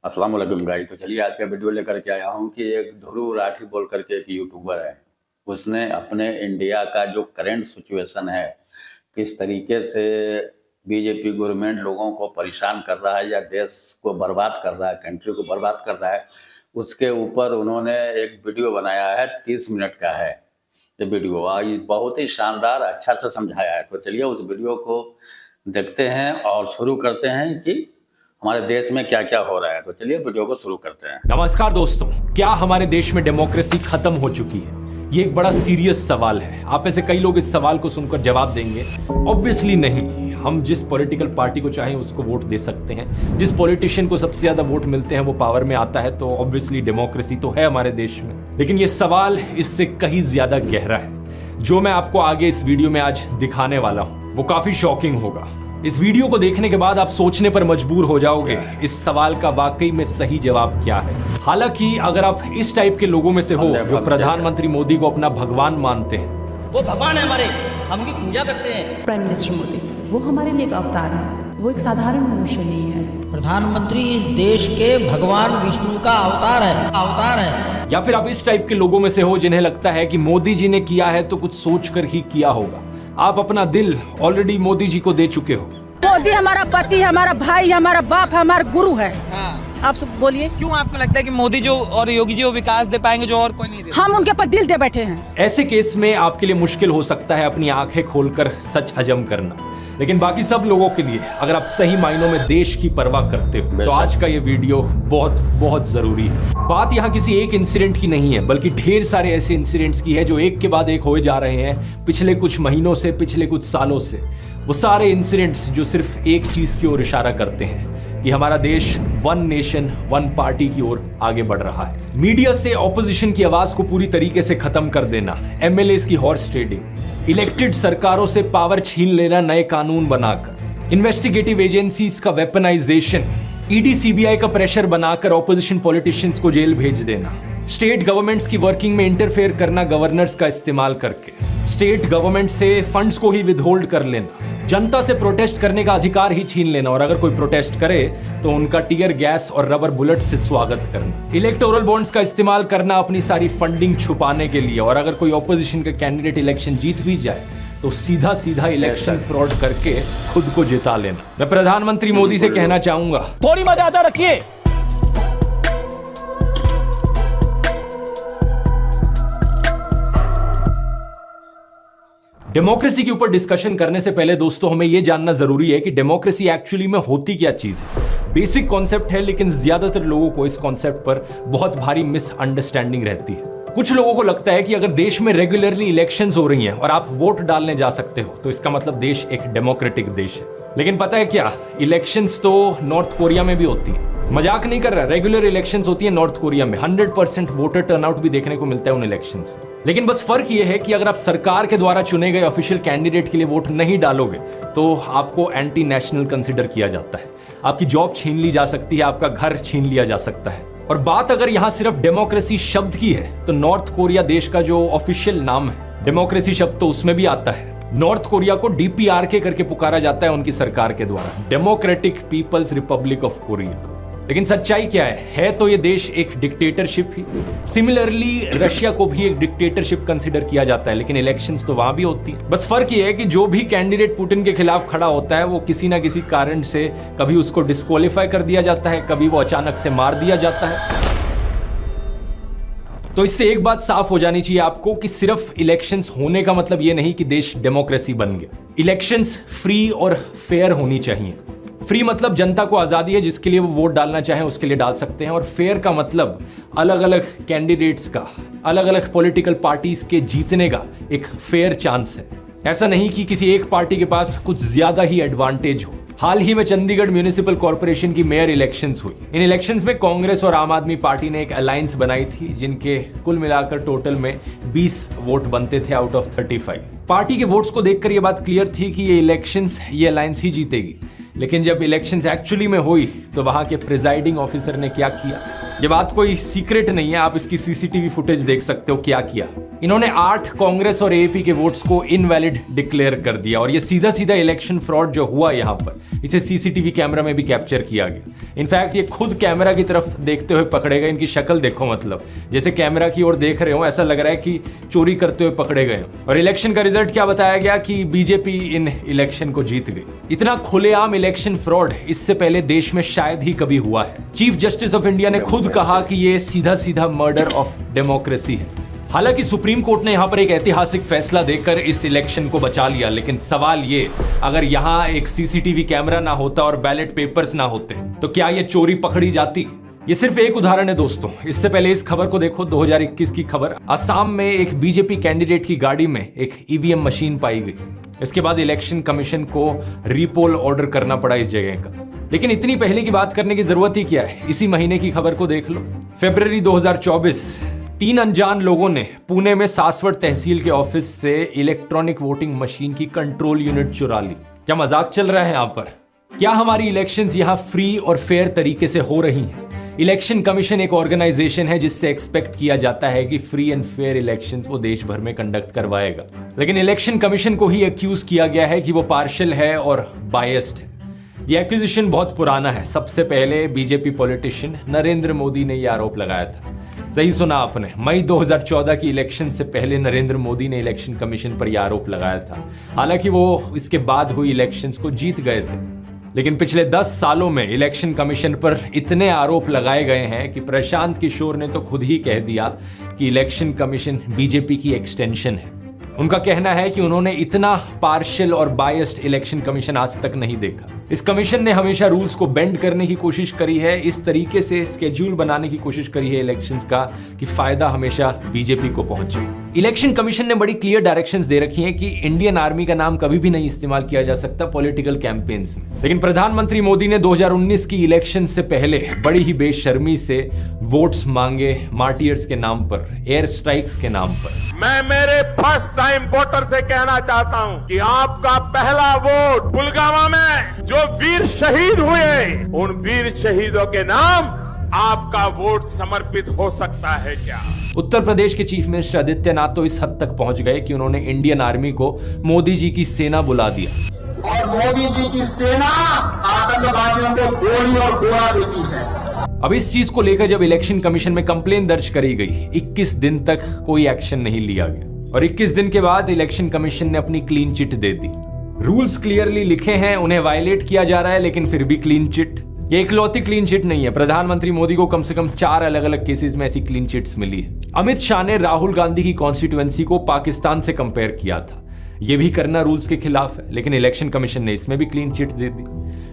अस्सलाम वालेकुम गाइस। तो चलिए आज का वीडियो लेकर के आया हूँ कि एक ध्रुव राठी बोल करके एक यूट्यूबर है, उसने अपने इंडिया का जो करंट सिचुएशन है, किस तरीके से बीजेपी गवर्नमेंट लोगों को परेशान कर रहा है या देश को बर्बाद कर रहा है, कंट्री को बर्बाद कर रहा है, उसके ऊपर उन्होंने एक वीडियो बनाया है। 30 मिनट का है ये वीडियो, ये बहुत ही शानदार अच्छा से समझाया है। तो चलिए उस वीडियो को देखते हैं और शुरू करते हैं कि हमारे देश में क्या क्या हो रहा है। तो चलिए वीडियो को शुरू करते हैं। नमस्कार दोस्तों, क्या हमारे देश में डेमोक्रेसी खत्म हो चुकी है? ये एक बड़ा सीरियस सवाल है। आप में से कई लोग इस सवाल को सुनकर जवाब देंगे ऑब्वियसली नहीं। हम जिस पॉलिटिकल पार्टी को चाहें उसको वोट दे सकते हैं, जिस पॉलिटिशियन को सबसे ज्यादा वोट मिलते हैं वो पावर में आता है, तो ऑब्वियसली डेमोक्रेसी तो है हमारे देश में। लेकिन ये सवाल इससे कहीं ज्यादा गहरा है। जो मैं आपको आगे इस वीडियो में आज दिखाने वाला हूं वो काफी शॉकिंग होगा। इस वीडियो को देखने के बाद आप सोचने पर मजबूर हो जाओगे इस सवाल का वाकई में सही जवाब क्या है। हालांकि अगर आप इस टाइप के लोगों में से हो जो प्रधानमंत्री मोदी को अपना भगवान मानते हैं, वो भगवान है हमारे, हम उनकी पूजा करते हैं। प्राइम मिनिस्टर मोदी वो हमारे लिए एक अवतार है, वो एक साधारण मनुष्य नहीं है। प्रधानमंत्री इस देश के भगवान विष्णु का अवतार है। या फिर आप इस टाइप के लोगों में से हो जिन्हें लगता है कि मोदी जी ने किया है तो कुछ सोचकर ही किया होगा। आप अपना दिल ऑलरेडी मोदी जी को दे चुके हो। मोदी हमारा पति, हमारा भाई, हमारा बाप, हमारा गुरु है। आप सब बोलिए, क्यों आपको लगता है कि मोदी जो और योगी जी वो विकास दे पाएंगे जो और कोई नहीं दे? हम उनके पर दिल दे बैठे हैं। ऐसे केस में आपके लिए मुश्किल हो सकता है अपनी आंखें खोलकर सच हजम करना, लेकिन बाकी सब लोगों के लिए अगर आप सही मायनों में देश की परवाह करते हो तो आज का ये वीडियो बहुत बहुत जरूरी है। बात यहाँ किसी एक इंसिडेंट की नहीं है, बल्कि ढेर सारे ऐसे इंसिडेंट्स की है जो एक के बाद एक होए जा रहे हैं पिछले कुछ महीनों से, पिछले कुछ सालों से। वो सारे इंसिडेंट्स जो सिर्फ एक चीज की ओर इशारा करते हैं कि हमारा देश वन नेशन वन पार्टी की ओर आगे बढ़ रहा है। मीडिया से ऑपोजिशन की आवाज को पूरी तरीके से खत्म कर देना, एमएलएस की हॉर्स ट्रेडिंग, इलेक्टेड सरकारों से पावर छीन लेना नए कानून बनाकर, इन्वेस्टिगेटिव एजेंसीज का वेपनाइजेशन, ईडी सीबीआई का प्रेशर बनाकर ऑपोजिशन पॉलिटिशियंस को जेल भेज देना, स्टेट गवर्नमेंट्स की वर्किंग में इंटरफेयर करना गवर्नर्स का इस्तेमाल करके, स्टेट गवर्नमेंट से फंड्स को ही विदहोल्ड कर लेना, जनता से प्रोटेस्ट करने का अधिकार ही छीन लेना और अगर कोई प्रोटेस्ट करे तो उनका टीयर गैस और रबर बुलेट से स्वागत करना, इलेक्टोरल बॉन्ड्स का इस्तेमाल करना अपनी सारी फंडिंग छुपाने के लिए, और अगर कोई ऑपोजिशन का कैंडिडेट इलेक्शन जीत भी जाए तो सीधा सीधा इलेक्शन फ्रॉड करके खुद को जिता लेना। मैं प्रधानमंत्री मोदी से कहना चाहूंगा, थोड़ी मर्यादा रखिए। डेमोक्रेसी के ऊपर डिस्कशन करने से पहले दोस्तों हमें यह जानना जरूरी है कि डेमोक्रेसी एक्चुअली में होती क्या चीज है। बेसिक कॉन्सेप्ट है, लेकिन ज्यादातर लोगों को इस कॉन्सेप्ट पर बहुत भारी मिसअंडरस्टैंडिंग रहती है। कुछ लोगों को लगता है कि अगर देश में रेगुलरली इलेक्शंस हो रही हैं और आप वोट डालने जा सकते हो तो इसका मतलब देश एक डेमोक्रेटिक देश है। लेकिन पता है क्या, इलेक्शंस तो नॉर्थ कोरिया में भी होती है। मजाक नहीं कर रहा, रेगुलर इलेक्शंस होती है नॉर्थ कोरिया में। 100% वोटर टर्नआउट भी देखने को मिलता है उन इलेक्शंस में। लेकिन बस फर्क ये है कि अगर आप सरकार के द्वारा चुने गए ऑफिशियल कैंडिडेट के लिए वोट नहीं डालोगे तो आपको एंटी नेशनल कंसिडर किया जाता है, आपकी जॉब छीन ली जा सकती है, आपका घर छीन लिया जा सकता है। और बात अगर यहां सिर्फ डेमोक्रेसी शब्द की है तो नॉर्थ कोरिया देश का जो ऑफिशियल नाम है, डेमोक्रेसी शब्द तो उसमें भी आता है। नॉर्थ कोरिया को डीपीआरके करके पुकारा जाता है उनकी सरकार के द्वारा, Democratic People's Republic of Korea. लेकिन सच्चाई क्या है तो ये देश एक डिक्टेटरशिप ही। सिमिलरली रशिया को भी एक डिक्टेटरशिप कंसिडर किया जाता है, लेकिन इलेक्शंस तो वहां भी होती है। बस फर्क ये है कि जो भी कैंडिडेट पुतिन के खिलाफ खड़ा होता है वो किसी ना किसी कारण से कभी उसको डिस्क्वालीफाई कर दिया जाता है, कभी वो अचानक से मार दिया जाता है। तो इससे एक बात साफ हो जानी चाहिए आपको कि सिर्फ इलेक्शंस होने का मतलब ये नहीं कि देश डेमोक्रेसी बन गया। इलेक्शंस फ्री और फेयर होनी चाहिए। फ्री मतलब जनता को आजादी है, जिसके लिए वो वोट डालना चाहें उसके लिए डाल सकते हैं, और फेयर का मतलब अलग अलग कैंडिडेट्स का, अलग अलग पॉलिटिकल पार्टीज के जीतने का एक फेयर चांस है। ऐसा नहीं कि किसी एक पार्टी के पास कुछ ज्यादा ही एडवांटेज हो। हाल ही में चंडीगढ़ म्यूनिसिपल कॉर्पोरेशन की मेयर इलेक्शंस हुई। इन इलेक्शंस में कांग्रेस और आम आदमी पार्टी ने एक अलायंस बनाई थी, जिनके कुल मिलाकर टोटल में 20 वोट बनते थे आउट ऑफ 35। पार्टी के वोट्स को देखकर यह बात क्लियर थी कि ये इलेक्शंस ये अलायंस ही जीतेगी। लेकिन जब इलेक्शंस एक्चुअली में हुई तो वहां के प्रिजाइडिंग ऑफिसर ने क्या किया, ये बात कोई सीक्रेट नहीं है, आप इसकी सीसीटीवी फुटेज देख सकते हो क्या किया। इन्होंने 8 कांग्रेस और एपी के वोट्स को इनवैलिड डिक्लेयर कर दिया और ये सीधा सीधा इलेक्शन फ्रॉड जो हुआ यहाँ पर, इसे सीसीटीवी कैमरा में भी कैप्चर किया गया। इनफैक्ट ये खुद कैमरा की तरफ देखते हुए पकड़े गए। इनकी शक्ल देखो, मतलब जैसे कैमरा की ओर देख रहे हो, ऐसा लग रहा है कि चोरी करते हुए पकड़े गए। और इलेक्शन का रिजल्ट क्या बताया गया कि बीजेपी इन इलेक्शन को जीत गई। इतना खुलेआम इलेक्शन फ्रॉड इससे पहले देश में शायद ही कभी हुआ है। चीफ जस्टिस ऑफ इंडिया ने खुद कहा कि ये सीधा सीधा मर्डर ऑफ डेमोक्रेसी है। हालांकि सुप्रीम कोर्ट ने यहां पर एक ऐतिहासिक फैसला देकर इस इलेक्शन को बचा लिया, लेकिन सवाल ये, अगर यहां एक सीसीटीवी कैमरा ना होता और बैलेट पेपर्स ना होते तो क्या ये चोरी पकड़ी जाती? ये सिर्फ एक उदाहरण है दोस्तों। इससे पहले इस खबर को देखो, 2021 की खबर। असम में एक बीजेपी कैंडिडेट की गाड़ी में एक ईवीएम मशीन पाई गई। इसके बाद इलेक्शन कमीशन को रीपोल ऑर्डर करना पड़ा इस जगह का। लेकिन इतनी पहले की बात करने की जरूरत ही क्या है, इसी महीने की खबर को देख लो। फरवरी 2024, 3 अनजान लोगों ने पुणे में सासवड़ तहसील के ऑफिस से इलेक्ट्रॉनिक वोटिंग मशीन की कंट्रोल यूनिट चुरा ली। क्या मजाक चल रहा है यहाँ पर? क्या हमारी इलेक्शंस यहाँ फ्री और फेयर तरीके से हो रही हैं? इलेक्शन कमीशन एक ऑर्गेनाइजेशन है जिससे एक्सपेक्ट किया जाता है कि फ्री एंड फेयर इलेक्शंस वो देश भर में कंडक्ट करवाएगा, लेकिन इलेक्शन कमीशन को ही एक्यूज किया गया है कि वो पार्शियल है और बायस्ड है। यह एक्यूजिशन बहुत पुराना है। सबसे पहले बीजेपी पॉलिटिशियन नरेंद्र मोदी ने यह आरोप लगाया था। सही सुना आपने, मई 2014 की इलेक्शन से पहले नरेंद्र मोदी ने इलेक्शन कमीशन पर यह आरोप लगाया था। हालांकि वो इसके बाद हुई इलेक्शंस को जीत गए थे, लेकिन पिछले 10 सालों में इलेक्शन कमीशन पर इतने आरोप लगाए गए हैं कि प्रशांत किशोर ने तो खुद ही कह दिया कि इलेक्शन कमीशन बीजेपी की एक्सटेंशन है। उनका कहना है कि उन्होंने इतना पार्शियल और बायस्ड इलेक्शन कमीशन आज तक नहीं देखा। इस कमीशन ने हमेशा रूल्स को बेंड करने की कोशिश करी है, इस तरीके से स्केड्यूल बनाने की कोशिश करी है इलेक्शंस का कि फायदा हमेशा बीजेपी को पहुंचे। इलेक्शन कमीशन ने बड़ी क्लियर डायरेक्शंस दे रखी हैं कि इंडियन आर्मी का नाम कभी भी नहीं इस्तेमाल किया जा सकता पॉलिटिकल कैंपेन्स में। लेकिन प्रधानमंत्री मोदी ने 2019 की इलेक्शन से पहले बड़ी ही बेशर्मी से वोट्स मांगे मार्टियर्स के नाम पर, एयर स्ट्राइक्स के नाम पर। मैं मेरे फर्स्ट टाइम वोटर से कहना चाहता हूं कि आपका पहला वोट पुलवामा में जो वीर शहीद हुए, उन वीर शहीदों के नाम आपका वोट समर्पित हो सकता है क्या? उत्तर प्रदेश के चीफ मिनिस्टर आदित्यनाथ तो इस हद तक पहुंच गए कि उन्होंने इंडियन आर्मी को मोदी जी की सेना बुला दिया। और मोदी जी की सेना आतंकवादियों को गोली और गोला देती है। अब इस चीज को लेकर जब इलेक्शन कमीशन में कंप्लेन दर्ज करी गई, 21 दिन तक कोई एक्शन नहीं लिया गया और 21 दिन के बाद इलेक्शन कमीशन ने अपनी क्लीन चिट दे दी। रूल्स क्लियरली लिखे हैं, उन्हें वायलेट किया जा रहा है, लेकिन फिर भी क्लीन चिट। ये इकलौती क्लीन चिट नहीं है। प्रधानमंत्री मोदी को कम से कम 4 अलग अलग केसेस में ऐसी क्लीन चिट्स मिली है। अमित शाह ने राहुल गांधी की कॉन्स्टिट्यूएंसी को पाकिस्तान से कंपेयर किया था। यह भी करना रूल्स के खिलाफ है, लेकिन इलेक्शन कमीशन ने इसमें भी क्लीन चिट दे दी।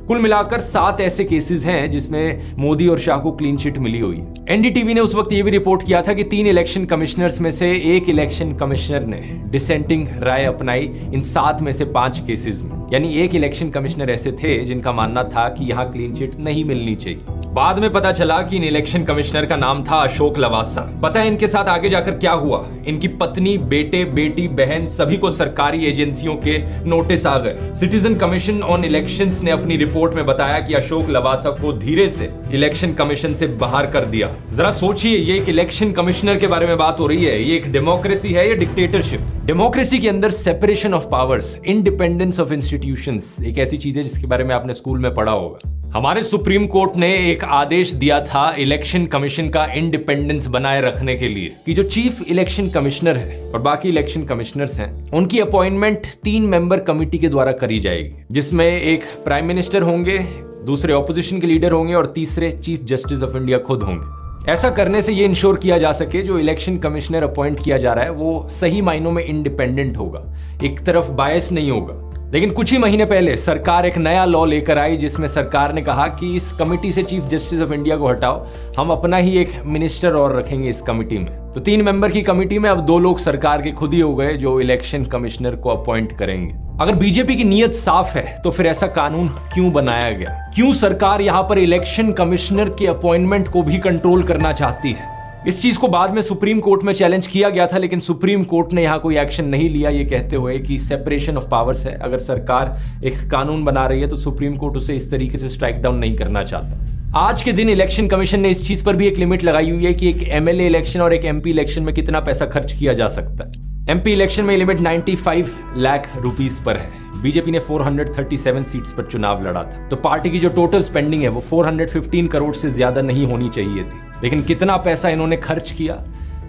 कुल मिलाकर 7 ऐसे केसेस हैं जिसमें मोदी और शाह को क्लीन चिट मिली हुई है। एनडीटीवी ने उस वक्त यह भी रिपोर्ट किया था कि 3 इलेक्शन कमिश्नर्स में से एक इलेक्शन कमिश्नर ने डिसेंटिंग राय अपनाई इन 7 में से 5 केसेस में। यानी एक इलेक्शन कमिश्नर ऐसे थे जिनका मानना था कि यहां क्लीन चिट नहीं मिलनी चाहिए। बाद में पता चला कि इन इलेक्शन कमिश्नर का नाम था अशोक लवासा। पता है इनके साथ आगे जाकर क्या हुआ? इनकी पत्नी, बेटे, बेटी, बहन सभी को सरकारी एजेंसियों के नोटिस आ गए। सिटीजन कमीशन ऑन इलेक्शंस ने अपनी रिपोर्ट में बताया कि अशोक लवासा को धीरे से इलेक्शन कमीशन से बाहर कर दिया। जरा सोचिए, ये एक इलेक्शन कमिश्नर के बारे में बात हो रही है। ये एक डेमोक्रेसी है या डिक्टेटरशिप? डेमोक्रेसी के अंदर separation of powers, independence of institutions एक ऐसी चीज है जिसके बारे में आपने स्कूल में पढ़ा होगा। हमारे सुप्रीम कोर्ट ने एक आदेश दिया था इलेक्शन कमीशन का इंडिपेंडेंस बनाए रखने के लिए कि जो चीफ इलेक्शन कमिश्नर है और बाकी इलेक्शन कमिश्नर्स हैं, उनकी अपॉइंटमेंट 3 मेंबर कमिटी के द्वारा करी जाएगी, जिसमें एक प्राइम मिनिस्टर होंगे, दूसरे ऑपोजिशन के लीडर होंगे और तीसरे चीफ जस्टिस ऑफ इंडिया खुद होंगे। ऐसा करने से ये इंश्योर किया जा सके जो इलेक्शन कमिश्नर अपॉइंट किया जा रहा है वो सही मायनों में इंडिपेंडेंट होगा, एक तरफ बायस नहीं होगा। लेकिन कुछ ही महीने पहले सरकार एक नया लॉ लेकर आई जिसमें सरकार ने कहा कि इस कमिटी से चीफ जस्टिस ऑफ इंडिया को हटाओ, हम अपना ही एक मिनिस्टर और रखेंगे इस कमिटी में। तो 3 मेंबर की कमिटी में अब 2 लोग सरकार के खुद ही हो गए जो इलेक्शन कमिश्नर को अपॉइंट करेंगे। अगर बीजेपी की नीयत साफ है तो फिर ऐसा कानून क्यों बनाया गया? क्यों सरकार यहां पर इलेक्शन कमिश्नर के अपॉइंटमेंट को भी कंट्रोल करना चाहती है? इस चीज को बाद में सुप्रीम कोर्ट में चैलेंज किया गया था, लेकिन सुप्रीम कोर्ट ने यहां कोई एक्शन नहीं लिया, ये कहते हुए कि सेपरेशन ऑफ पावर्स है। अगर सरकार एक कानून बना रही है तो सुप्रीम कोर्ट उसे इस तरीके से स्ट्राइक डाउन नहीं करना चाहता। आज के दिन इलेक्शन कमीशन ने इस चीज पर भी एक लिमिट लगाई हुई है कि एक एमएलए इलेक्शन और एक एमपी इलेक्शन में कितना पैसा खर्च किया जा सकता है। एमपी इलेक्शन में लिमिट 95 लाख रुपीस पर है। बीजेपी ने 437 सीट्स पर चुनाव लड़ा था, तो पार्टी की जो टोटल स्पेंडिंग है वो 415 करोड़ से ज्यादा नहीं होनी चाहिए थी। लेकिन कितना पैसा इन्होंने खर्च किया,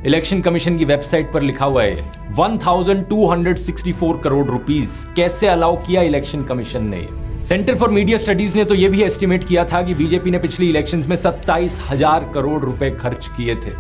इलेक्शन कमीशन की वेबसाइट पर लिखा हुआ है 1264 करोड़ रुपीस कैसे अलाउ किया इलेक्शन कमीशन ने। सेंटर फॉर मीडिया स्टडीज ने तो यह भी एस्टिमेट किया था कि बीजेपी ने पिछली इलेक्शंस में 27,000 करोड़ रुपए खर्च किए थे,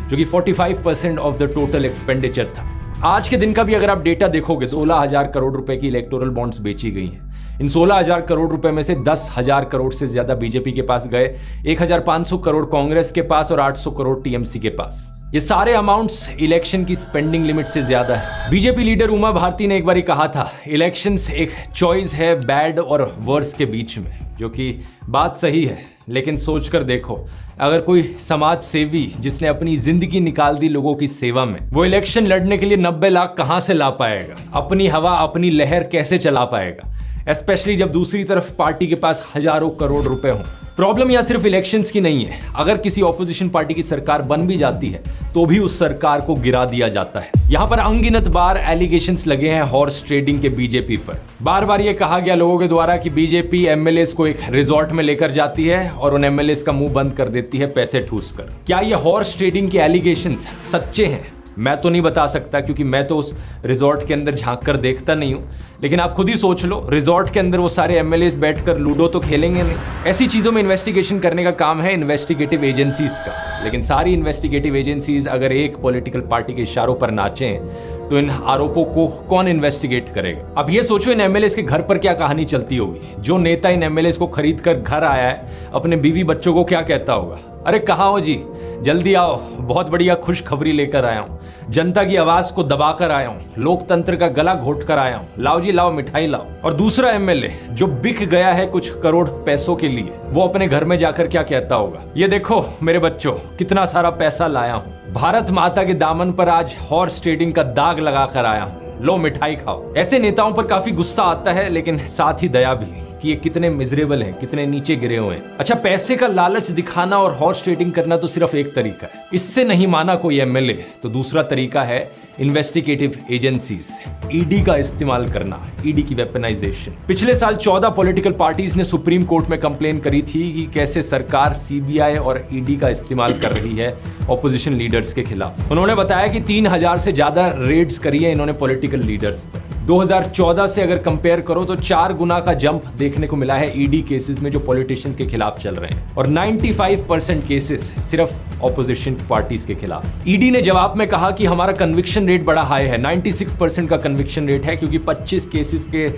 जो कि 45% ऑफ द टोटल एक्सपेंडिचर था। आज के दिन का भी अगर आप डेटा देखोगे, 16,000 करोड़ रुपए की इलेक्टोरल बॉन्ड्स बेची गई हैं। इन 16,000 करोड़ रुपए में से 10,000 करोड़ से ज्यादा बीजेपी के पास गए, 1,500 करोड़ कांग्रेस के पास और 800 करोड़ टीएमसी के पास। ये सारे अमाउंट्स इलेक्शन की स्पेंडिंग लिमिट से ज्यादा है। बीजेपी लीडर उमा भारती ने एक बार कहा था, इलेक्शंस एक चॉइस है बैड और वर्स के बीच में, जो कि बात सही है। लेकिन सोचकर देखो, अगर कोई समाज सेवी जिसने अपनी जिंदगी निकाल दी लोगों की सेवा में, वो इलेक्शन लड़ने के लिए 90 लाख कहां से ला पाएगा? अपनी हवा अपनी लहर कैसे चला पाएगा? स्पेशली जब दूसरी तरफ पार्टी के पास हजारों करोड़ रुपए हों। प्रॉब्लम यहां सिर्फ इलेक्शंस की नहीं है। अगर किसी ऑपोजिशन पार्टी की सरकार बन भी जाती है तो भी उस सरकार को गिरा दिया जाता है। यहां पर अनगिनत बार एलिगेशंस लगे हैं हॉर्स ट्रेडिंग के बीजेपी पर। बार बार ये कहा गया लोगों के द्वारा कि बीजेपी एमएलएस को एक रिजॉर्ट में लेकर जाती है और उन एमएलएस का मुंह बंद कर देती है पैसे ठूस कर। क्या ये हॉर्स ट्रेडिंग के एलिगेशंस सच्चे हैं? मैं तो नहीं बता सकता, क्योंकि मैं तो उस रिजॉर्ट के अंदर झांक कर देखता नहीं हूं। लेकिन आप खुद ही सोच लो, रिजॉर्ट के अंदर वो सारे एमएलएस बैठकर लूडो तो खेलेंगे नहीं। ऐसी चीजों में इन्वेस्टिगेशन करने का काम है इन्वेस्टिगेटिव एजेंसीज का। लेकिन सारी इन्वेस्टिगेटिव एजेंसीज अगर एक पॉलिटिकल पार्टी के इशारों पर नाचें तो इन आरोपों को कौन इन्वेस्टिगेट करेगा? अब ये सोचो, इन एमएलएस के घर पर क्या कहानी चलती होगी। जो नेता इन एमएलएस को खरीद कर घर आया है, अपने बीवी बच्चों को क्या कहता होगा? अरे कहाँ हो जी, जल्दी आओ, बहुत बढ़िया खुशखबरी लेकर आया हूँ, जनता की आवाज को दबाकर आया हूँ, लोकतंत्र का गला घोट कर आया हूँ, लाओ जी लाओ, मिठाई लाओ। और दूसरा एमएलए जो बिक गया है कुछ करोड़ पैसों के लिए, वो अपने घर में जाकर क्या कहता होगा? ये देखो मेरे बच्चों, कितना सारा पैसा लाया हूँ, भारत माता के दामन पर आज हॉर्स ट्रेडिंग का दाग लगा कर आया हूँ, लो मिठाई खाओ। ऐसे नेताओं पर काफी गुस्सा आता है, लेकिन साथ ही दया भी कि ये कितने मिजरेबल हैं, कितने नीचे गिरे हुए हैं। अच्छा, पैसे का लालच दिखाना और हॉर्स ट्रेडिंग करना तो सिर्फ एक तरीका है। इससे नहीं माना कोई एमएलए तो दूसरा तरीका है इन्वेस्टिगेटिव एजेंसीज, ईडी का इस्तेमाल करना, ईडी की वेपनाइजेशन। पिछले साल 14 पॉलिटिकल पार्टीज ने सुप्रीम कोर्ट में कंप्लेन करी थी कि कैसे सरकार सीबीआई और ईडी का इस्तेमाल कर रही है ऑपोजिशन लीडर्स के खिलाफ। उन्होंने बताया कि 3000 से ज्यादा रेड्स करी है इन्होंने पॉलिटिकल लीडर्स पर। 2014 से अगर कंपेयर करो तो 4 गुना का जंप देखने को मिला है ईडी केसेस में जो पॉलिटिशियंस के खिलाफ चल रहे हैं, और 95% केसेस सिर्फ ऑपोजिशन पार्टीज के खिलाफ। ईडी ने जवाब में कहा कि हमारा कन्विक्शन रेट बड़ा हाई है, 96% का कन्विक्शन रेट है, क्योंकि 25 केसेस के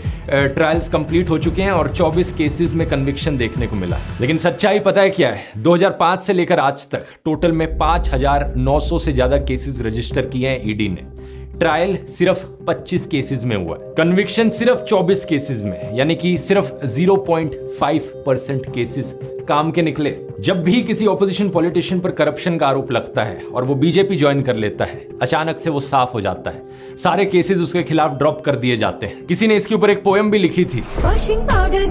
ट्रायल्स कंप्लीट हो चुके हैं और 24 केसेस में कन्विक्शन देखने को मिला। लेकिन सच्चाई पता है क्या है? 2005 से लेकर आज तक टोटल में 5,900 से ज्यादा केसेस रजिस्टर किए हैं ईडी ने। ट्रायल सिर्फ 25 केसेस में हुआ है, कन्विक्शन सिर्फ 24 केसेस में, यानी कि सिर्फ 0.5% केसेस काम के निकले। जब भी किसी ऑपोजिशन पॉलिटिशियन पर करप्शन का आरोप लगता है और वो बीजेपी ज्वाइन कर लेता है, अचानक से वो साफ हो जाता है, सारे केसेस उसके खिलाफ ड्रॉप कर दिए जाते हैं। किसी ने इसके ऊपर एक पोएम भी लिखी थी, वॉशिंग पाउडर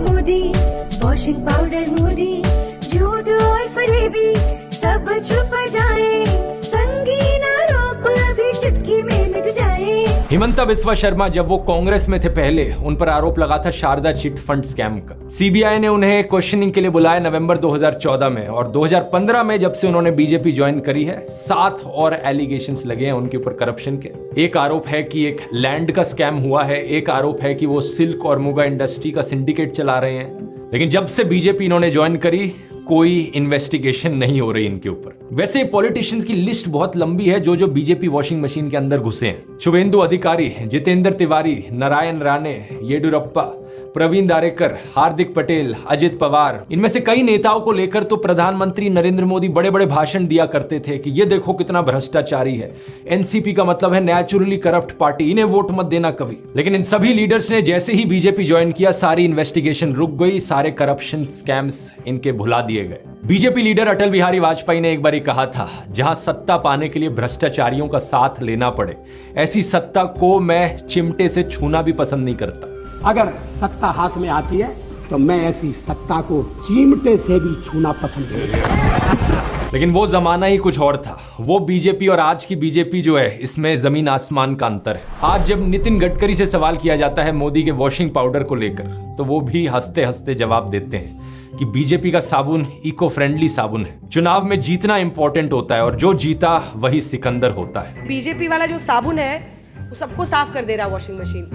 मोदी, झूठ और फरेबी सब छुप जाए, संगीन आरोप भी चुटकी में मिट जाए। हिमंता बिस्वा शर्मा जब वो कांग्रेस में थे पहले, उन पर आरोप लगा था शारदा चिट फंड स्कैम का। सीबीआई ने उन्हें क्वेश्चनिंग के लिए बुलाया नवंबर 2014 में, और 2015 में जब से उन्होंने बीजेपी ज्वाइन करी है, 7 और एलिगेशंस लगे हैं उनके ऊपर करप्शन के। एक आरोप है कि एक लैंड का स्कैम हुआ है, एक आरोप है कि वो सिल्क और मुगा इंडस्ट्री का सिंडिकेट चला रहे हैं। लेकिन जब से बीजेपी इन्होंने ज्वाइन करी, कोई इन्वेस्टिगेशन नहीं हो रही इनके ऊपर। वैसे पॉलिटिशियंस की लिस्ट बहुत लंबी है जो बीजेपी वॉशिंग मशीन के अंदर घुसे हैं। शुभेंदु अधिकारी, जितेंद्र तिवारी, नारायण राणे, येडियुरप्पा, प्रवीण दारेकर, हार्दिक पटेल, अजित पवार, इनमें से कई नेताओं को लेकर तो प्रधानमंत्री नरेंद्र मोदी बड़े बड़े भाषण दिया करते थे कि ये देखो कितना भ्रष्टाचारी है, एनसीपी का मतलब है नेचुरली करप्ट पार्टी, इन्हें वोट मत देना कभी। लेकिन इन सभी लीडर्स ने जैसे ही बीजेपी ज्वाइन किया, सारी इन्वेस्टिगेशन रुक गई, सारे करप्शन स्कैम्स इनके भुला दिए गए। बीजेपी लीडर अटल बिहारी वाजपेयी ने एक बार कहा था, जहां सत्ता पाने के लिए भ्रष्टाचारियों का साथ लेना पड़े, ऐसी सत्ता को मैं चिमटे से छूना भी पसंद नहीं करता। अगर सत्ता हाथ में आती है तो मैं ऐसी सत्ता को चिमटे से भी छूना पसंद नहीं करता। लेकिन वो जमाना ही कुछ और था। वो बीजेपी और आज की बीजेपी जो है, इसमें जमीन आसमान का अंतर है। आज जब नितिन गडकरी से सवाल किया जाता है मोदी के वॉशिंग पाउडर को लेकर, तो वो भी हंसते हंसते जवाब देते हैं कि बीजेपी का साबुन इको फ्रेंडली साबुन है। चुनाव में जीतना इंपॉर्टेंट होता है और जो जीता वही सिकंदर होता है। बीजेपी वाला जो साबुन है वो सबको साफ कर दे रहा है वॉशिंग मशीन।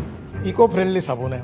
इको फ्रेंडली साबुन है।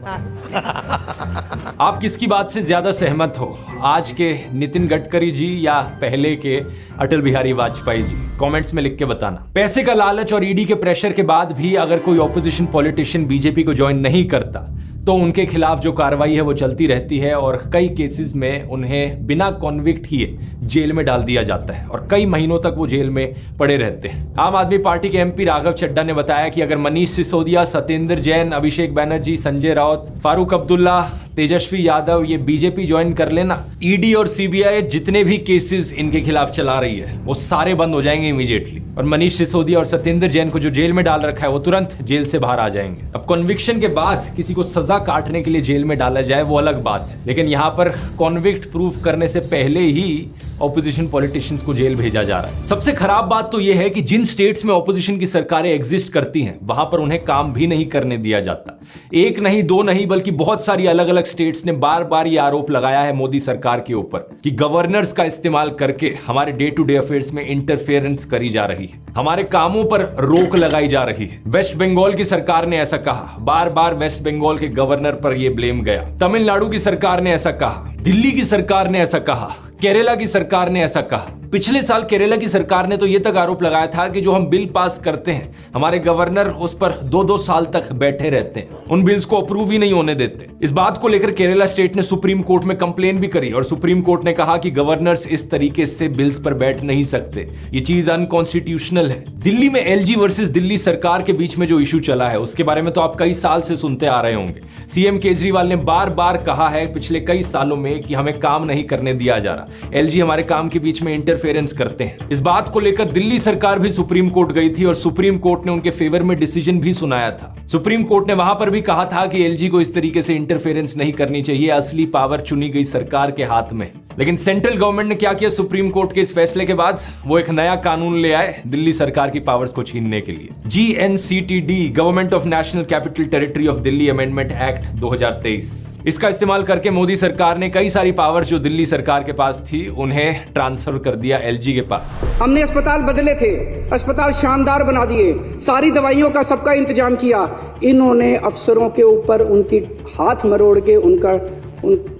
आप किसकी बात से ज्यादा सहमत हो, आज के नितिन गडकरी जी या पहले के अटल बिहारी वाजपेयी जी? कमेंट्स में लिख के बताना। पैसे का लालच और ईडी के प्रेशर के बाद भी अगर कोई ऑपोजिशन पॉलिटिशियन बीजेपी को ज्वाइन नहीं करता तो उनके खिलाफ जो कार्रवाई है वो चलती रहती है और कई केसेस में उन्हें बिना कॉन्विक्ट किए जेल में डाल दिया जाता है और कई महीनों तक वो जेल में पड़े रहते हैं। आम आदमी पार्टी के एमपी राघव चड्ढा ने बताया कि अगर मनीष सिसोदिया, सत्येंद्र जैन, अभिषेक बनर्जी, संजय राउत, फारूक अब्दुल्ला, तेजस्वी यादव ये बीजेपी ज्वाइन कर लेना, ईडी और सीबीआई जितने भी केसेस इनके खिलाफ चला रही है वो सारे बंद हो जाएंगे इमीडिएटली और मनीष सिसोदिया और सत्येंद्र जैन को जो जेल में डाल रखा है वो तुरंत जेल से बाहर आ जाएंगे। अब कॉन्विक्शन के बाद किसी को सजा काटने के लिए जेल में डाला जाए वो अलग बात है, लेकिन यहाँ पर कॉन्विक्ट प्रूफ करने से पहले ही ऑपोजिशन पॉलिटिशियंस को जेल भेजा जा रहा है। सबसे खराब बात तो यह है कि जिन स्टेट्स में ऑपोजिशन की सरकारें एग्जिस्ट करती हैं वहां पर उन्हें काम भी नहीं करने दिया जाता। एक नहीं, दो नहीं, बल्कि बहुत सारी अलग अलग स्टेट्स ने बार बार यह आरोप लगाया है मोदी सरकार के ऊपर कि गवर्नर्स का इस्तेमाल करके हमारे डे टू डे अफेयर्स में इंटरफेरेंस करी जा रही है, हमारे कामों पर रोक लगाई जा रही है। वेस्ट बंगाल की सरकार ने ऐसा कहा, बार बार वेस्ट बंगाल के गवर्नर पर यह ब्लेम गया। तमिलनाडु की सरकार ने ऐसा कहा, दिल्ली की सरकार ने ऐसा कहा, केरला की सरकार ने ऐसा कहा। पिछले साल केरला की सरकार ने तो यह तक आरोप लगाया था कि जो हम बिल पास करते हैं हमारे गवर्नर उस पर 2-2 साल तक बैठे रहते हैं, उन बिल्स को अप्रूव ही नहीं होने देते। इस बात को लेकर केरला स्टेट ने सुप्रीम कोर्ट में कंप्लेन भी करी और सुप्रीम कोर्ट ने कहा कि गवर्नर्स इस तरीके से बिल्स पर बैठ नहीं सकते, ये चीज अनकॉन्स्टिट्यूशनल है। दिल्ली में एलजी वर्सेस दिल्ली सरकार के बीच में जो इशू चला है उसके बारे में तो आप कई साल से सुनते आ रहे होंगे। सीएम केजरीवाल ने बार बार कहा है पिछले कई सालों में कि हमें काम नहीं करने दिया जा रहा, एलजी हमारे काम के बीच में इंटरफेरेंस करते हैं। इस बात को लेकर दिल्ली सरकार भी सुप्रीम कोर्ट गई थी और सुप्रीम कोर्ट ने उनके फेवर में डिसीजन भी सुनाया था। सुप्रीम कोर्ट ने वहां पर भी कहा था कि एलजी को इस तरीके से इंटरफेरेंस नहीं करनी चाहिए, असली पावर चुनी गई सरकार के हाथ में। लेकिन सेंट्रल गवर्नमेंट ने क्या किया सुप्रीम कोर्ट के इस फैसले के बाद? वो एक नया कानून ले आए दिल्ली सरकार की पावर्स को छीनने के लिए। GNCTD, government of national capital territory of Delhi amendment act 2023। इसका इस्तेमाल करके मोदी सरकार ने कई सारी पावर्स जो दिल्ली सरकार के पास थी उन्हें ट्रांसफर कर दिया एलजी के पास। हमने अस्पताल बदले थे, अस्पताल शानदार बना दिए, सारी दवाइयों का सबका इंतजाम किया। इन्होंने अफसरों के ऊपर उनकी हाथ मरोड़ के उन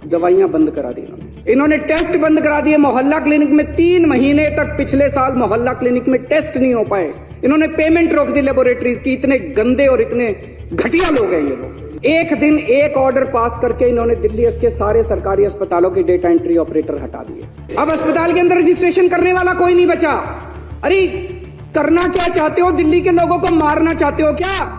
दवाइयां बंद करा दी। इन्होंने टेस्ट बंद करा दिए। मोहल्ला क्लिनिक में 3 महीने तक पिछले साल मोहल्ला क्लिनिक में टेस्ट नहीं हो पाए। इन्होंने पेमेंट रोक दी लेबोरेटरीज की। इतने गंदे और इतने घटिया लोग हैं ये लोग। एक दिन एक ऑर्डर पास करके इन्होंने दिल्ली के सारे सरकारी अस्पतालों के डेटा एंट्री ऑपरेटर हटा दिए। अब अस्पताल के अंदर रजिस्ट्रेशन करने वाला कोई नहीं बचा। अरे करना क्या चाहते हो? दिल्ली के लोगों को मारना चाहते हो क्या?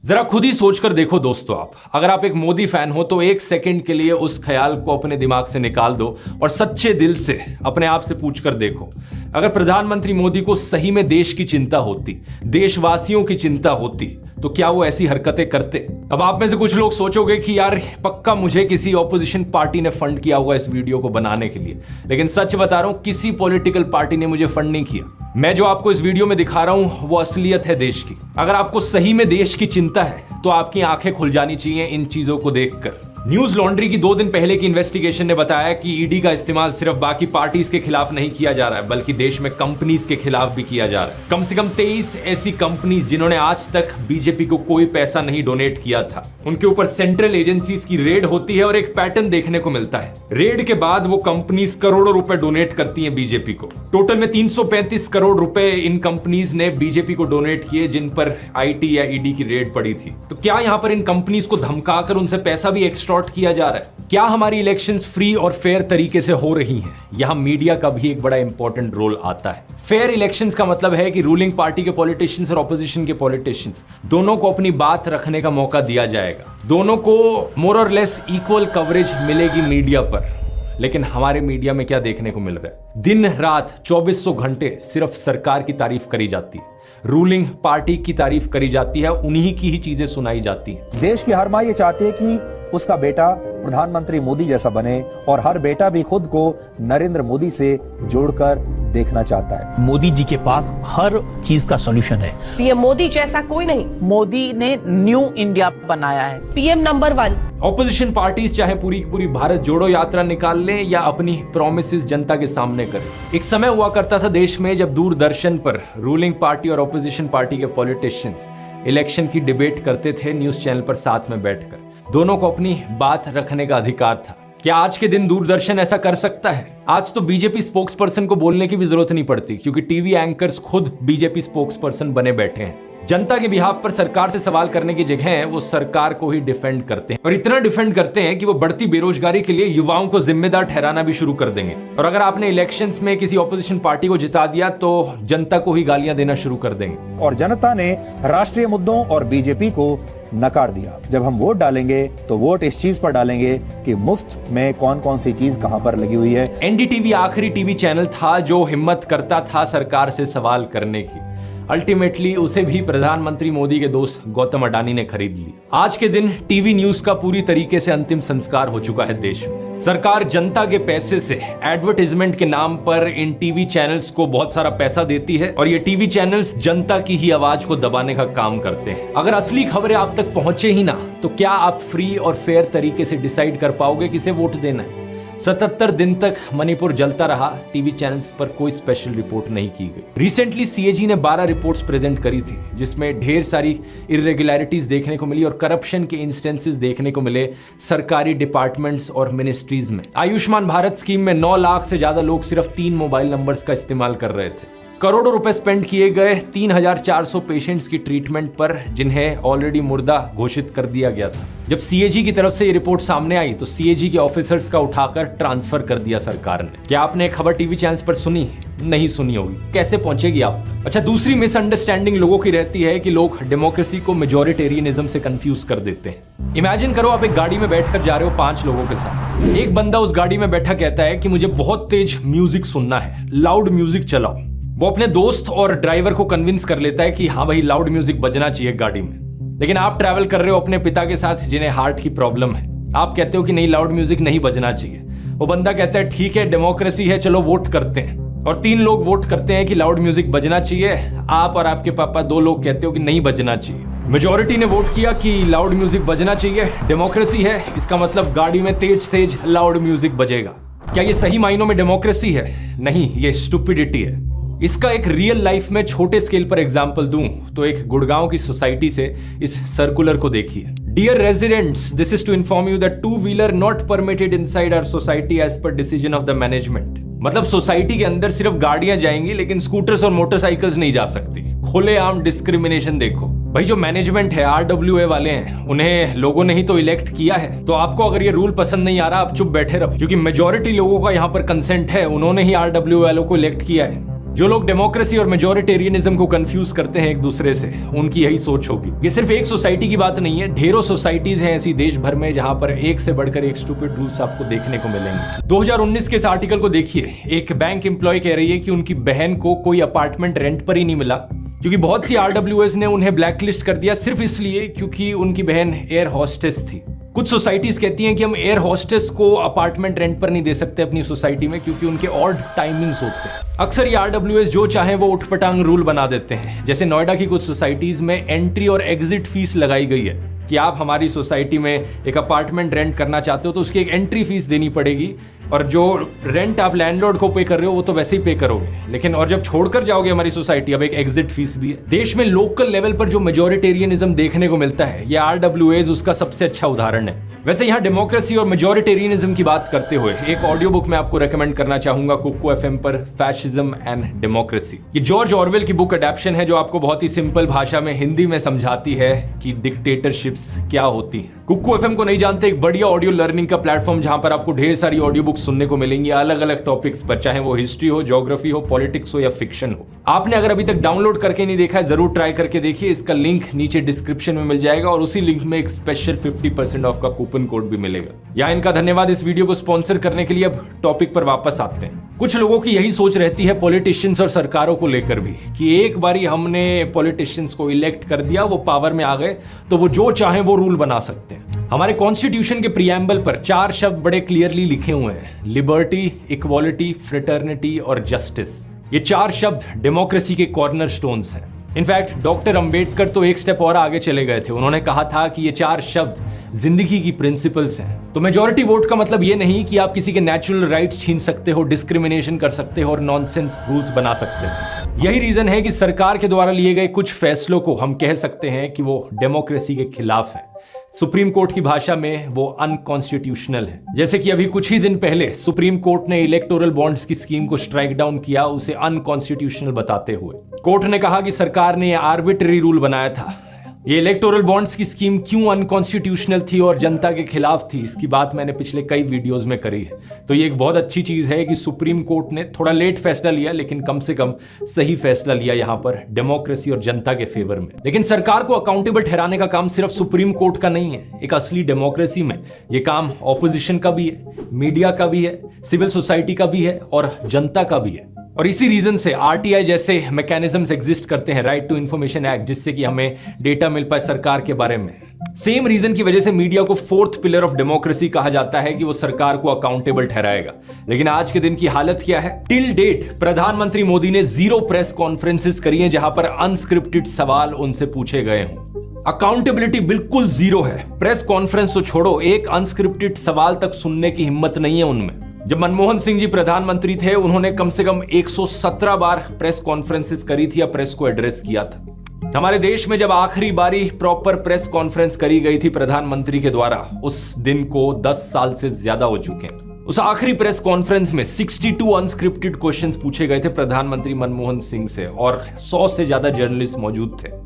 जरा खुद ही सोचकर देखो दोस्तों, अगर आप एक मोदी फैन हो तो एक सेकंड के लिए उस ख्याल को अपने दिमाग से निकाल दो और सच्चे दिल से अपने आप से पूछकर देखो, अगर प्रधानमंत्री मोदी को सही में देश की चिंता होती, देशवासियों की चिंता होती, तो क्या वो ऐसी हरकतें करते? अब आप में से कुछ लोग सोचोगे कि यार पक्का मुझे किसी ऑपोजिशन पार्टी ने फंड किया होगा इस वीडियो को बनाने के लिए, लेकिन सच बता रहा हूं किसी पॉलिटिकल पार्टी ने मुझे फंड नहीं किया। मैं जो आपको इस वीडियो में दिखा रहा हूं वो असलियत है देश की। अगर आपको सही में देश की चिंता है तो आपकी आंखें खुल जानी चाहिए इन चीजों को देखकर। न्यूज लॉन्ड्री की 2 दिन पहले की इन्वेस्टिगेशन ने बताया कि ईडी का इस्तेमाल सिर्फ बाकी पार्टीज के खिलाफ नहीं किया जा रहा है बल्कि देश में कंपनीज के खिलाफ भी किया जा रहा है। कम से कम 23 ऐसी कंपनीज जिन्होंने आज तक बीजेपी को कोई पैसा नहीं डोनेट किया था, उनके ऊपर सेंट्रल एजेंसीज की रेड होती है और एक पैटर्न देखने को मिलता है। रेड के बाद वो कंपनीज करोड़ों रुपए डोनेट करती है बीजेपी को। टोटल में 335 करोड़ रुपए इन कंपनीज ने बीजेपी को डोनेट किए जिन पर आईटी या ईडी की रेड पड़ी थी। तो क्या यहां पर इन कंपनीज को धमकाकर उनसे पैसा भी एक्सट्रॉक्ट किया जा रहा है? क्या हमारी इलेक्शंस फ्री और फेयर तरीके से हो रही हैं? यहां मीडिया का भी एक बड़ा इंपॉर्टेंट रोल आता है। फेयर इलेक्शंस का मतलब है कि रूलिंग पार्टी के पॉलिटिशियंस और ऑपोजिशन के पॉलिटिशियंस दोनों को अपनी बात रखने का मौका दिया जाएगा, दोनों को मोर और लेस इक्वल कवरेज मिलेगी मीडिया पर। लेकिन हमारे मीडिया में क्या देखने को मिल रहा है? दिन रात 2400 घंटे सिर्फ सरकार की तारीफ करी जाती है। रूलिंग पार्टी की तारीफ करी जाती है, उन्हीं की ही चीजें सुनाई जाती हैं। देश की हर माँ ये चाहती है कि उसका बेटा प्रधानमंत्री मोदी जैसा बने और हर बेटा भी खुद को नरेंद्र मोदी से जोड़कर देखना चाहता है। मोदी जी के पास हर चीज का सॉल्यूशन है। पीएम मोदी जैसा कोई नहीं। मोदी ने न्यू इंडिया बनाया है। PM number 1। ऑपोजिशन पार्टीज चाहे पूरी की पूरी भारत जोड़ो यात्रा निकाल लें या अपनी प्रॉमिसेस जनता के सामने करें। एक समय हुआ करता था देश में जब दूरदर्शन पर रूलिंग पार्टी और ऑपोजिशन पार्टी के पॉलिटिशियंस इलेक्शन की डिबेट करते थे न्यूज चैनल पर साथ में बैठकर। दोनों को अपनी बात रखने का अधिकार था। क्या आज के दिन दूरदर्शन ऐसा कर सकता है? आज तो बीजेपी स्पोक्स पर्सन को बोलने की भी जरूरत नहीं पड़ती, क्योंकि टीवी एंकर्स खुद बीजेपी स्पोक्स पर्सन बने बैठे हैं। जनता के बिहाफ पर सरकार से सवाल करने की जगह वो सरकार को ही डिफेंड करते हैं, और इतना डिफेंड करते हैं कि वो बढ़ती बेरोजगारी के लिए युवाओं को जिम्मेदार ठहराना भी शुरू कर देंगे। और अगर आपने इलेक्शंस में किसी ऑपोजिशन पार्टी को जिता दिया तो जनता को ही गालियां देना शुरू कर देंगे। और जनता ने राष्ट्रीय मुद्दों और बीजेपी को नकार दिया। जब हम वोट डालेंगे तो वोट इस चीज पर डालेंगे कि मुफ्त में कौन कौन सी चीज कहां पर लगी हुई है। एनडीटीवी आखिरी टीवी चैनल था जो हिम्मत करता था सरकार से सवाल करने की। अल्टीमेटली उसे भी प्रधानमंत्री मोदी के दोस्त गौतम अडानी ने खरीद ली। आज के दिन टीवी न्यूज का पूरी तरीके से अंतिम संस्कार हो चुका है देश में। सरकार जनता के पैसे से एडवर्टाइजमेंट के नाम पर इन टीवी चैनल्स को बहुत सारा पैसा देती है, और ये टीवी चैनल्स जनता की ही आवाज को दबाने का काम करते हैं। अगर असली खबरें आप तक पहुंचे ही ना तो क्या आप फ्री और फेयर तरीके से डिसाइड कर पाओगे किसे वोट देना है? 77 दिन तक मणिपुर जलता रहा, टीवी चैनल्स पर कोई स्पेशल रिपोर्ट नहीं की गई। रिसेंटली सीएजी ने 12 रिपोर्ट्स प्रेजेंट करी थी, जिसमें ढेर सारी इरेगुलरिटीज देखने को मिली और करप्शन के इंस्टेंसेस देखने को मिले सरकारी डिपार्टमेंट्स और मिनिस्ट्रीज में। आयुष्मान भारत स्कीम में 9 लाख से ज्यादा लोग सिर्फ 3 मोबाइल नंबर्स का इस्तेमाल कर रहे थे। करोड़ों रुपए स्पेंड किए गए 3400 पेशेंट्स की ट्रीटमेंट पर, जिन्हें ऑलरेडी मुर्दा घोषित कर दिया गया था। जब सीएजी की तरफ से ये रिपोर्ट सामने आई तो सीएजी के ऑफिसर्स का उठाकर ट्रांसफर कर दिया सरकार ने। क्या आपने खबर टीवी चैनल्स पर सुनी? नहीं सुनी होगी, कैसे पहुंचेगी आप? अच्छा, दूसरी मिसअंडरस्टैंडिंग लोगों की रहती है कि लोग डेमोक्रेसी को मेजॉरिटेरियनिज्म से कंफ्यूज कर देते हैं। इमेजिन करो आप एक गाड़ी में बैठकर जा रहे हो 5 लोगों के साथ। एक बंदा उस गाड़ी में बैठा कहता है कि मुझे बहुत तेज म्यूजिक सुनना है, लाउड म्यूजिक चलाओ। वो अपने दोस्त और ड्राइवर को कन्विंस कर लेता है कि हाँ भाई लाउड म्यूजिक बजना चाहिए गाड़ी में। लेकिन आप ट्रैवल कर रहे हो अपने पिता के साथ जिन्हें हार्ट की प्रॉब्लम है। आप कहते हो कि नहीं, लाउड म्यूजिक नहीं बजना चाहिए। वो बंदा कहता है ठीक है, डेमोक्रेसी है, चलो वोट करते हैं। और 3 लोग वोट करते हैं कि लाउड म्यूजिक बजना चाहिए। आप और आपके पापा 2 लोग कहते हो कि नहीं बजना चाहिए। मेजॉरिटी ने वोट किया कि लाउड म्यूजिक बजना चाहिए, डेमोक्रेसी है, इसका मतलब गाड़ी में तेज तेज लाउड म्यूजिक बजेगा। क्या ये सही मायनों में डेमोक्रेसी है? नहीं, ये स्टुपिडिटी है। इसका एक रियल लाइफ में छोटे स्केल पर एग्जांपल दूं तो एक गुड़गांव की सोसाइटी से इस सर्कुलर को देखिए। Dear residents, this is to inform you that two wheeler not permitted inside our society as per decision of the management. मतलब सोसाइटी के अंदर सिर्फ गाड़ियां जाएंगी लेकिन स्कूटर्स और मोटरसाइकिल्स नहीं जा सकती। खुलेआम डिस्क्रिमिनेशन देखो। भाई जो मैनेजमेंट है, RWA वाले हैं, उन्हें लोगों ने ही तो इलेक्ट किया है। तो आपको अगर ये रूल पसंद नहीं आ रहा, आप चुप बैठे रहो, क्योंकि मेजॉरिटी लोगों का यहाँ पर कंसेंट है, उन्होंने ही RWA वालों को इलेक्ट किया है। जो लोग डेमोक्रेसी और मेजॉरिटेरियनिज्म को कंफ्यूज करते हैं एक दूसरे से, उनकी यही सोच होगी। ये सिर्फ एक सोसाइटी की बात नहीं है, ढेरों सोसाइटीज हैं ऐसी देश भर में जहां पर एक से बढ़कर एक स्टूपिड रूल्स आपको देखने को मिलेंगे। 2019 के इस आर्टिकल को देखिए। एक बैंक एम्प्लॉय कह रही है कि उनकी बहन को कोई अपार्टमेंट रेंट पर ही नहीं मिला, क्योंकि बहुत सी RWAs ने उन्हें ब्लैकलिस्ट कर दिया सिर्फ इसलिए क्योंकि उनकी बहन एयर हॉस्टेस थी। कुछ सोसाइटीज कहती हैं कि हम एयर हॉस्टेस को अपार्टमेंट रेंट पर नहीं दे सकते अपनी सोसाइटी में, क्योंकि उनके ऑड टाइमिंग्स होते हैं। अक्सर ये RWAs जो चाहे वो उठपटांग रूल बना देते हैं। जैसे नोएडा की कुछ सोसाइटीज में एंट्री और एग्जिट फीस लगाई गई है कि आप हमारी सोसाइटी में एक अपार्टमेंट रेंट करना चाहते हो तो उसकी एक एंट्री फीस देनी पड़ेगी, और जो रेंट आप लैंडलॉर्ड को पे कर रहे हो वो तो वैसे ही पे करोगे, लेकिन और जब छोड़कर जाओगे हमारी सोसाइटी, अब एक एग्जिट फीस भी है। देश में लोकल लेवल पर जो मेजॉरिटेरियनिज्म देखने को मिलता है, ये RWAs उसका सबसे अच्छा उदाहरण है। वैसे यहाँ डेमोक्रेसी और मेजॉरिटेरियनिज्म की बात करते हुए एक ऑडियो बुक मैं आपको रेकमेंड करना चाहूंगा कुकू FM पर, फैशिज्म एंड डेमोक्रेसी। ये जॉर्ज ऑरवेल की बुक अडेप्शन है जो आपको बहुत ही सिंपल भाषा में हिंदी में समझाती है कि डिक्टेटरशिप्स क्या होती है। कुकू FM को नहीं जानते, एक बढ़िया ऑडियो लर्निंग का प्लेटफॉर्म जहां पर आपको ढेर सारी ऑडियो बुक सुनने को मिलेंगी अलग अलग टॉपिक्स पर, चाहे वो हिस्ट्री हो, ज्योग्राफी हो, पॉलिटिक्स हो या फिक्शन हो। आपने अगर अभी तक डाउनलोड करके नहीं देखा है, जरूर ट्राई करके देखिए। इसका लिंक नीचे डिस्क्रिप्शन में मिल जाएगा और उसी लिंक में एक स्पेशल 50% ऑफ का कूपन कोड भी मिलेगा। यहाँ इनका धन्यवाद इस वीडियो को स्पॉन्सर करने के लिए। अब टॉपिक पर वापस आते हैं। कुछ लोगों की यही सोच रहती है पॉलिटिशियंस और सरकारों को लेकर भी कि एक बारी हमने पॉलिटिशियंस को इलेक्ट कर दिया, वो पावर में आ गए तो वो जो चाहे वो रूल बना सकते हैं। हमारे कॉन्स्टिट्यूशन के प्रीएम्बल पर 4 शब्द बड़े क्लियरली लिखे हुए हैं, लिबर्टी, इक्वालिटी, फ्रेटर्निटी और जस्टिस। ये 4 शब्द डेमोक्रेसी के कॉर्नरस्टोन्स हैं। इनफैक्ट डॉक्टर अंबेडकर तो एक स्टेप और आगे चले गए थे। उन्होंने कहा था कि ये 4 शब्द जिंदगी की प्रिंसिपल्स हैं। तो मेजॉरिटी वोट का मतलब ये नहीं कि आप किसी के नेचुरल राइट्स छीन सकते हो, डिस्क्रिमिनेशन कर सकते हो और नॉनसेंस रूल्स बना सकते हो। यही रीजन है कि सरकार के द्वारा लिए गए कुछ फैसलों को हम कह सकते हैं कि वो डेमोक्रेसी के खिलाफ है। सुप्रीम कोर्ट की भाषा में वो अनकॉन्स्टिट्यूशनल है। जैसे कि अभी कुछ ही दिन पहले सुप्रीम कोर्ट ने इलेक्टोरल बॉन्ड्स की स्कीम को स्ट्राइक डाउन किया, उसे अनकॉन्स्टिट्यूशनल बताते हुए। कोर्ट ने कहा कि सरकार ने यह आर्बिट्ररी रूल बनाया था। ये इलेक्टोरल बॉन्ड्स की स्कीम क्यों अनकॉन्स्टिट्यूशनल थी और जनता के खिलाफ थी, इसकी बात मैंने पिछले कई वीडियोस में करी है। तो ये एक बहुत अच्छी चीज है कि सुप्रीम कोर्ट ने थोड़ा लेट फैसला लिया, लेकिन कम से कम सही फैसला लिया यहां पर डेमोक्रेसी और जनता के फेवर में। लेकिन सरकार को अकाउंटेबल ठहराने का काम सिर्फ सुप्रीम कोर्ट का नहीं है। एक असली डेमोक्रेसी में ये काम ऑपोजिशन का भी है, मीडिया का भी है, सिविल सोसाइटी का भी है और जनता का भी है। और इसी रीजन से आरटीआई जैसे मैकेनिज्म्स एग्जिस्ट करते हैं, राइट टू इंफॉर्मेशन एक्ट, जिससे कि हमें डेटा मिल पाए सरकार के बारे में। सेम रीजन की वजह से मीडिया को 4th पिलर ऑफ डेमोक्रेसी कहा जाता है कि वो सरकार को अकाउंटेबल ठहराएगा। लेकिन आज के दिन की हालत क्या है? टिल डेट प्रधानमंत्री मोदी ने 0 प्रेस कॉन्फ्रेंसेस करी हैं जहां पर अनस्क्रिप्टेड सवाल उनसे पूछे गए हों। अकाउंटेबिलिटी बिल्कुल 0 है। प्रेस कॉन्फ्रेंस तो छोड़ो, एक अनस्क्रिप्टेड सवाल तक सुनने की हिम्मत नहीं है उनमें। जब मनमोहन सिंह जी प्रधानमंत्री थे, उन्होंने कम से कम 117 बार प्रेस कॉन्फ्रेंसेस करी थी या प्रेस को एड्रेस किया था। हमारे देश में जब आखिरी बारी प्रॉपर प्रेस कॉन्फ्रेंस करी गई थी प्रधानमंत्री के द्वारा, उस दिन को 10 साल से ज्यादा हो चुके हैं। उस आखिरी प्रेस कॉन्फ्रेंस में 62 अनस्क्रिप्टेड क्वेश्चंस पूछे गए थे प्रधानमंत्री मनमोहन सिंह से और 100 से ज्यादा जर्नलिस्ट मौजूद थे।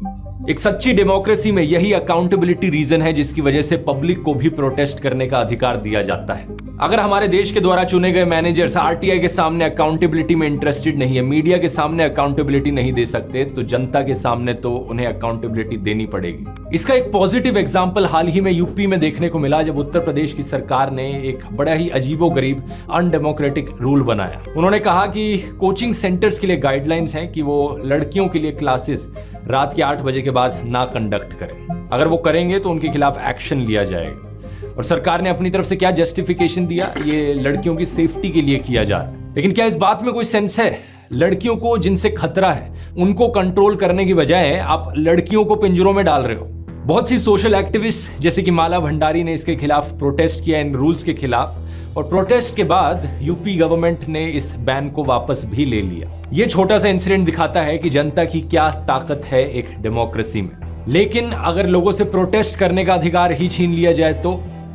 एक सच्ची डेमोक्रेसी में यही अकाउंटेबिलिटी रीजन है जिसकी वजह से पब्लिक को भी प्रोटेस्ट करने का अधिकार दिया जाता है। अगर हमारे देश के द्वारा चुने गए मैनेजर्स आरटीआई के सामने अकाउंटेबिलिटी में इंटरेस्टेड नहीं है, मीडिया के सामने अकाउंटेबिलिटी नहीं दे सकते, तो जनता के सामने तो उन्हें अकाउंटेबिलिटी देनी पड़ेगी। इसका एक पॉजिटिव एग्जांपल हाल ही में यूपी में देखने को मिला, जब उत्तर प्रदेश की सरकार ने एक बड़ा ही अजीबोगरीब अनडेमोक्रेटिक रूल बनाया। उन्होंने कहा कि कोचिंग सेंटर्स के लिए गाइडलाइंस हैं कि वो लड़कियों के लिए क्लासेस रात के 8 बजे के बाद ना कंडक्ट करें। अगर वो करेंगे तो उनके खिलाफ एक्शन लिया जाएगा। और सरकार ने अपनी तरफ से क्या जस्टिफिकेशन दिया? ये लड़कियों की सेफ्टी के लिए किया जा रहा है। लेकिन क्या इस बात में कोई सेंस है? लड़कियों को जिनसे खतरा है उनको कंट्रोल करने की बजाय आप लड़कियों को पिंजरों में डाल रहे हो। बहुत सी सोशल एक्टिविस्ट जैसे कि माला भंडारी ने इसके खिलाफ प्रोटेस्ट किया, इन रूल्स के खिलाफ, और प्रोटेस्ट के बाद यूपी गवर्नमेंट ने इस बैन को वापस भी ले लिया। ये छोटा सा इंसिडेंट दिखाता है कि जनता की क्या ताकत है एक डेमोक्रेसी में। लेकिन अगर लोगों से प्रोटेस्ट करने का अधिकार ही छीन लिया जाए तो?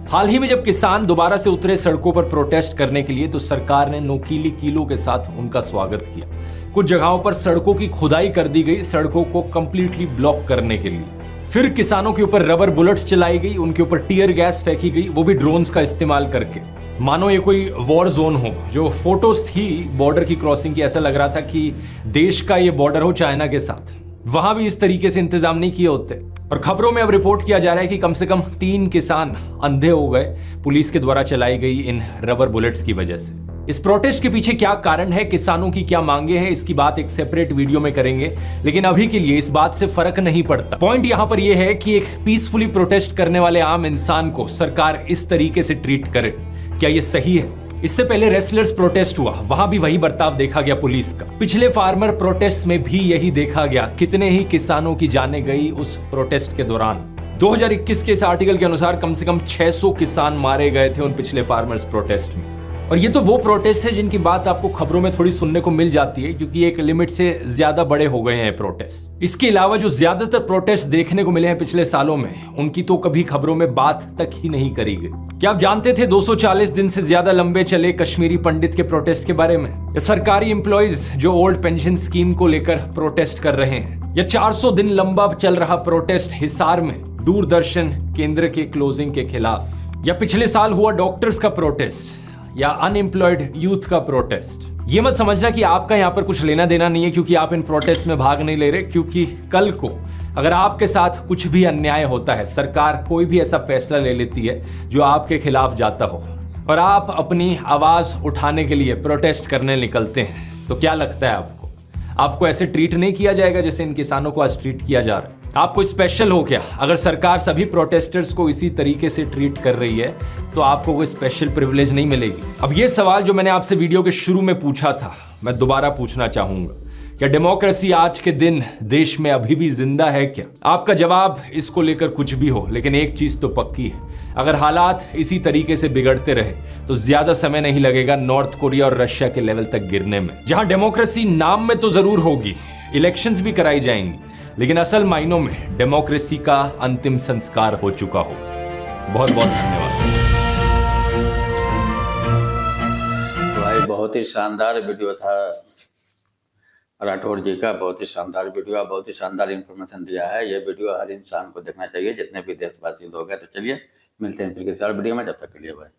हाल ही में जब किसान दोबारा से उतरे सड़कों पर प्रोटेस्ट करने के लिए, तो सरकार ने नोकीली कीलों के साथ उनका स्वागत किया। कुछ जगहों पर सड़कों की खुदाई कर दी गई, सड़कों को कंप्लीटली ब्लॉक करने के लिए। फिर किसानों के ऊपर रबर बुलेट्स चलाई गई, उनके ऊपर टीयर गैस फेंकी गई, वो भी ड्रोन्स का इस्तेमाल करके, मानो ये कोई वॉर जोन हो। जो फोटोज थी बॉर्डर की क्रॉसिंग की, ऐसा लग रहा था कि देश का ये बॉर्डर हो चाइना के साथ। वहां भी इस तरीके से इंतजाम नहीं किए होते। और खबरों में अब रिपोर्ट किया जा रहा है कि कम से कम 3 किसान अंधे हो गए पुलिस के द्वारा चलाई गई इन रबर बुलेट्स की वजह से। इस प्रोटेस्ट के पीछे क्या कारण है, किसानों की क्या मांगे हैं, इसकी बात एक सेपरेट वीडियो में करेंगे। लेकिन अभी के लिए इस बात से फर्क नहीं पड़ता। पॉइंट यहां पर यह है कि एक पीसफुली प्रोटेस्ट करने वाले आम इंसान को सरकार इस तरीके से ट्रीट करे, क्या यह सही है? इससे पहले रेसलर्स प्रोटेस्ट हुआ, वहां भी वही बर्ताव देखा गया पुलिस का। पिछले फार्मर प्रोटेस्ट में भी यही देखा गया। कितने ही किसानों की जानें गई उस प्रोटेस्ट के दौरान। 2021 के इस आर्टिकल के अनुसार कम से कम 600 किसान मारे गए थे उन पिछले फार्मर्स प्रोटेस्ट में। और ये तो वो प्रोटेस्ट है जिनकी बात आपको खबरों में थोड़ी सुनने को मिल जाती है, क्योंकि एक लिमिट से ज्यादा बड़े हो गए हैं प्रोटेस्ट। इसके अलावा जो ज्यादातर प्रोटेस्ट देखने को मिले हैं पिछले सालों में, उनकी तो कभी खबरों में बात तक ही नहीं करी गई। क्या आप जानते थे 240 दिन से ज्यादा लंबे चले कश्मीरी पंडित के प्रोटेस्ट के बारे में? या सरकारी एम्प्लॉइज जो ओल्ड पेंशन स्कीम को लेकर प्रोटेस्ट कर रहे हैं? या 400 दिन लंबा चल रहा प्रोटेस्ट हिसार में दूरदर्शन केंद्र के क्लोजिंग के खिलाफ? या पिछले साल हुआ डॉक्टर्स का प्रोटेस्ट? या अनएम्प्लॉयड यूथ का प्रोटेस्ट? ये मत समझना कि आपका यहां पर कुछ लेना देना नहीं है क्योंकि आप इन प्रोटेस्ट में भाग नहीं ले रहे, क्योंकि कल को अगर आपके साथ कुछ भी अन्याय होता है, सरकार कोई भी ऐसा फैसला ले लेती है जो आपके खिलाफ जाता हो, और आप अपनी आवाज उठाने के लिए प्रोटेस्ट करने निकलते हैं, तो क्या लगता है आपको ऐसे ट्रीट नहीं किया जाएगा जैसे इन किसानों को आज ट्रीट किया जा रहा है? आप कोई स्पेशल हो क्या? अगर सरकार सभी प्रोटेस्टर्स को इसी तरीके से ट्रीट कर रही है तो आपको कोई स्पेशल प्रिविलेज नहीं मिलेगी। अब ये सवाल जो मैंने आपसे वीडियो के शुरू में पूछा था, मैं दोबारा पूछना चाहूंगा, क्या डेमोक्रेसी आज के दिन देश में अभी भी जिंदा है क्या? आपका जवाब इसको लेकर कुछ भी हो, लेकिन एक चीज तो पक्की है, अगर हालात इसी तरीके से बिगड़ते रहे तो ज्यादा समय नहीं लगेगा नॉर्थ कोरिया और रशिया के लेवल तक गिरने में, जहां डेमोक्रेसी नाम में तो जरूर होगी, इलेक्शंस भी कराई जाएंगी, लेकिन असल मायनों में डेमोक्रेसी का अंतिम संस्कार हो चुका हो। बहुत बहुत धन्यवाद भाई, बहुत ही शानदार वीडियो था राठौर जी का, बहुत ही शानदार वीडियो, बहुत ही शानदार इंफॉर्मेशन दिया है। ये वीडियो हर इंसान को देखना चाहिए, जितने भी देशवासी लोग हैं। तो चलिए मिलते हैं फिर किसी और वीडियो में, जब तक के लिए भाई।